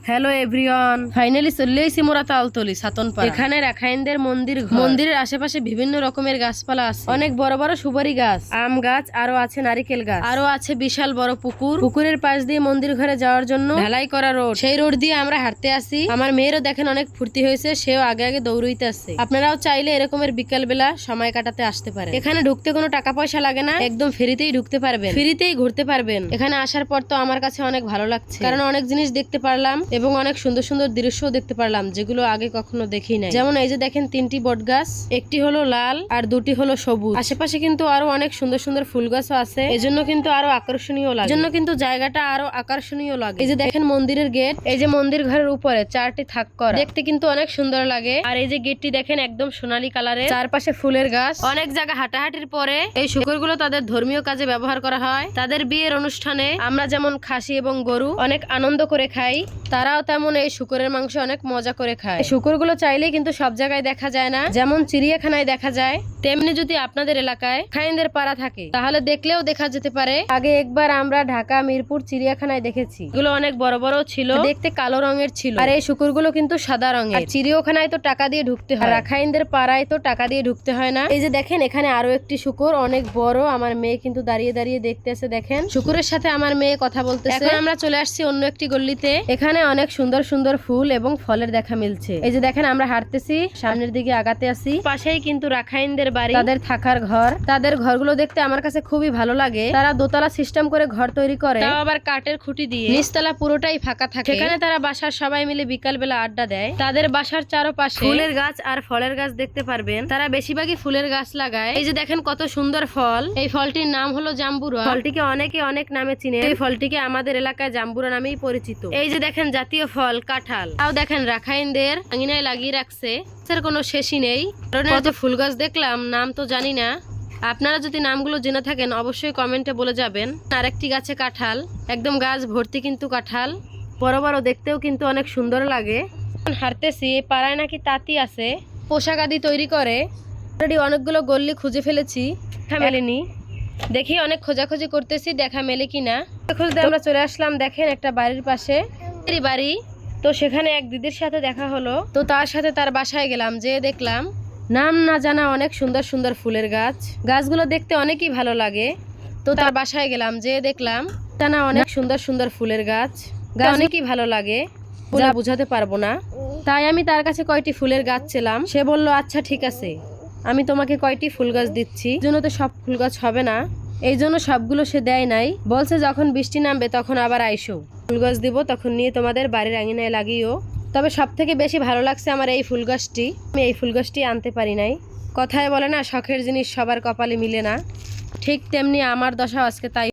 Hello everyone, finally চলে এসেছি মোরা তালতলি সাতনপাড়া। এখানে রাখাইনদের মন্দির, মন্দিরের আশেপাশে বিভিন্ন রকমের গাছপালা আছে, অনেক বড় বড় সুপারি গাছ, আম গাছ, আরো আছে নারিকেল গাছ, আরো আছে বিশাল বড় পুকুর। পুকুরের পাশ দিয়ে মন্দির ঘরে যাওয়ার জন্য ঢালাই করা রোড, সেই রোড দিয়ে আমরা হাঁটতে আসি। আমার মেয়েরও দেখেন অনেক ফুর্তি হয়েছে, সেও আগে আগে দৌড়ইতে আসছে। আপনারাও চাইলে এরকমের বিকাল বেলা সময় কাটাতে আসতে পারেন। এখানে ঢুকতে কোনো টাকা পয়সা লাগে না, একদম ফ্রিতেই ঢুকতে পারবেন, ফ্রিতেই ঘুরতে পারবেন। এখানে আসার পর তো আমার কাছে অনেক ভালো লাগছে, কারণ অনেক জিনিস দেখতে পারলাম এবং অনেক সুন্দর সুন্দর দৃশ্য দেখতে পারলাম, যেগুলো আগে কখনো দেখি নাই। যেমন এই যে দেখেন 3টি বট গাছ, একটি হলো লাল আর 2টি হলো সবুজ। আশেপাশে কিন্তু আরো অনেক সুন্দর সুন্দর ফুল গাছও আছে, এজন্য কিন্তু আরো আকর্ষণীয় লাগে, এজন্য কিন্তু জায়গাটা আরো আকর্ষণীয় লাগে। এই যে দেখেন মন্দিরের গেট, এই যে মন্দির ঘরের উপরে 4টি থাক করা, দেখতে কিন্তু অনেক সুন্দর লাগে। আর এই যে গেটটি দেখেন একদম সোনালী কালারের, চারপাশে ফুলের গাছ। অনেক জায়গা হাঁটাহাঁটির পরে এই শুকরগুলো তাদের ধর্মীয় কাজে ব্যবহার করা হয়। তাদের বিয়ের অনুষ্ঠানে আমরা যেমন খাসি এবং গরু অনেক আনন্দ করে খাই, তারাও তেমন এই শুকরের মাংস অনেক মজা করে খায়। শুকরগুলো চাইলেই কিন্তু সব জায়গায় দেখা যায় না, যেমন চিড়িয়াখানায় দেখা যায়, তেমনি যদি আপনাদের এলাকায় খাইনদের পাড়া থাকে তাহলে দেখলেও দেখা যেতে পারে। আগে একবার আমরা ঢাকা মিরপুর চিড়িয়াখানায় দেখেছি, এগুলো অনেক বড় বড় ছিল, দেখতে কালো রঙের ছিল, আর এই শুকরগুলো কিন্তু সাদা রঙের। চিড়িয়াখানায় তো টাকা দিয়ে ঢুকতে হয়, রাখাইনদের পাড়ায় তো টাকা দিয়ে ঢুকতে হয় না। এই যে দেখেন এখানে আরো একটি শুকর, অনেক বড়। আমার মেয়ে কিন্তু দাঁড়িয়ে দাঁড়িয়ে দেখতেছে, দেখেন শুকুরের সাথে আমার মেয়ে কথা বলতেছে। এখন আমরা চলে আসছি অন্য একটি গল্লিতে, এখানে অনেক সুন্দর সুন্দর ফুল এবং ফলের দেখা মিলছে। এই যে দেখেন আমরা হাঁটতেছি, সামনের দিকে আগাতে আসি, পাশেই কিন্তু রাখাইনদের বাড়ি, তাদের থাকার ঘর। তাদের ঘরগুলো দেখতে আমার কাছে খুবই ভালো লাগে। তারা দোতলা সিস্টেম করে ঘর তৈরি করে, তাও আবার কাঠের খুঁটি দিয়ে। নিচতলা পুরোটাই ফাঁকা থাকে, সেখানে তারা বাসার সবাই মিলে বিকাল বেলা আড্ডা দেয়। তাদের বাসার চারপাশে ফুলের গাছ আর ফলের গাছ দেখতে পারবেন, তারা বেশিরভাগই ফুলের গাছ লাগায়। এই যে দেখেন কত সুন্দর ফল, এই ফলটির নাম হলো জাম্বুরা। ফলটিকে অনেকে অনেক নামে চিনে, এই ফলটিকে আমাদের এলাকায় জাম্বুরা নামেই পরিচিত। এই যে দেখেন জাতীয় ফল কাঁঠাল, তাও দেখেন রাখাইনদের আঙিনায় লাগিয়ে রাখছে, এর কোনো শেষই নেই। কত ফুল গাছ দেখলাম, নাম তো জানি না, আপনারা যদি নামগুলো জেনে থাকেন অবশ্যই কমেন্টে বলে যাবেন। আরেকটি গাছে কাঁঠাল, একদম গাছ ভর্তি কিন্তু কাঁঠাল, বড় বড়, দেখতেও কিন্তু অনেক সুন্দর লাগে। হাঁটতেছি, এই পাড়ায় নাকি তাঁতি আছে, পোশাক আদি তৈরি করে। অলরেডি অনেকগুলো গল্লি খুঁজে ফেলেছি, দেখা মেলেনি। দেখি অনেক খোঁজাখুঁজি করতেছি, দেখা মেলে কিনা। খুঁজতে আমরা চলে আসলাম দেখেন একটা বাড়ির পাশে, বাড়ি তো সেখানে এক দিদির সাথে দেখা হলো, তো তার সাথে তার বাসায় গেলাম, যে দেখলাম নাম না জানা অনেক সুন্দর সুন্দর ফুলের গাছ, গাছগুলো দেখতে অনেকই ভালো লাগে। তো তার বাসায় গেলাম, যে দেখলাম জানা অনেক সুন্দর সুন্দর ফুলের গাছ, অনেকই ভালো লাগে, যা বুঝাতে পারবো না। তাই আমি তার কাছে কয়টি ফুলের গাছ ছিলাম, সে বলল আচ্ছা ঠিক আছে, আমি তোমাকে কয়টি ফুল গাছ দিচ্ছি। জন্য তো সব ফুল গাছ হবে না, এই জন্য সবগুলো সে দেয় নাই, বলছে যখন বৃষ্টি নামবে তখন আবার আইসো, ফুল গাছ দিব, তখন নিয়ে তোমাদের বাড়ির আঙিনায় লাগিও। তবে সব থেকে বেশি ভালো লাগছে আমার এই ফুল গাছটি, আমি এই ফুল গাছটি আনতে পারি নাই। কথায় বলে না, শখের জিনিস সবার কপালে মিলে না, ঠিক তেমনি আমার দশা আজকে তাই।